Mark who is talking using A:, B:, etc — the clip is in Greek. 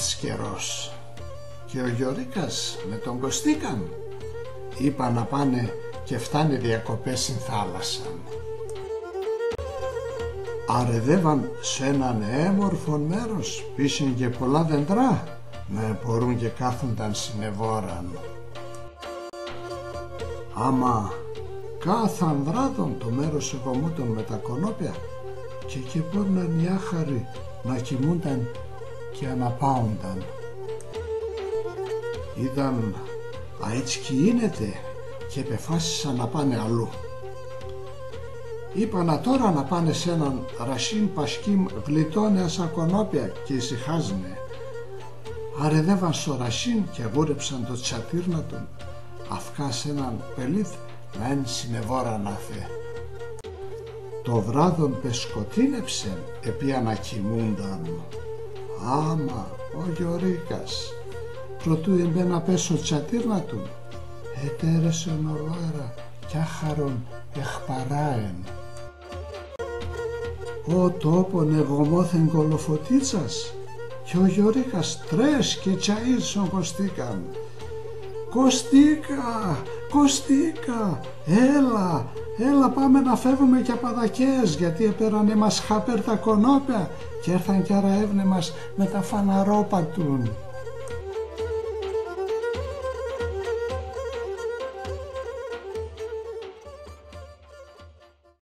A: ήρθες καιρός και ο Γιωρίκας με τον Κωστίκαν είπα να πάνε και φτάνει διακοπές στην θάλασσα. Αρεδεύαν σε έναν έμορφο μέρος πίσιν και πολλά δεντρά να μπορούν και κάθονταν συνεβόραν. Άμα κάθαν βράδον το μέρος εγωμούτων με τα κονόπια και μπορναν οι άχαροι να κοιμούνταν και αναπάουνταν. Είδαν αίτς κιήνεται και επεφάσισαν να πάνε αλλού. Είπανα τώρα να πάνε σε έναν ρασίν πασκίμ γλιτώνε ασακονόπια και ησυχάζουνε. Αρεδεύαν στο ρασίν και βούρεψαν το τσατήρνα του αυκά σε έναν πελίτ να εν συνεβόρα να θε. Το βράδον πεσκοτίνεψεν επί ανακοιμούνταν. Άμα ο Γιωρίκας προτού εμπένα πέσω τσατήρνα του ετέρεσεν ολόερα κι άχαρον εχπαράεν. Ο τόπον εγωμόθεν κολοφωτίτσας και ο Γιωρίκας τρες και τσαΐρσον Κωστίκαν. Κωστίκα, έλα πάμε να φεύγουμε και απαδακές γιατί επέρανε μας χάπερ τα κονόπια και έρθαν κι αραεύνε μας με τα φαναρόπατουν.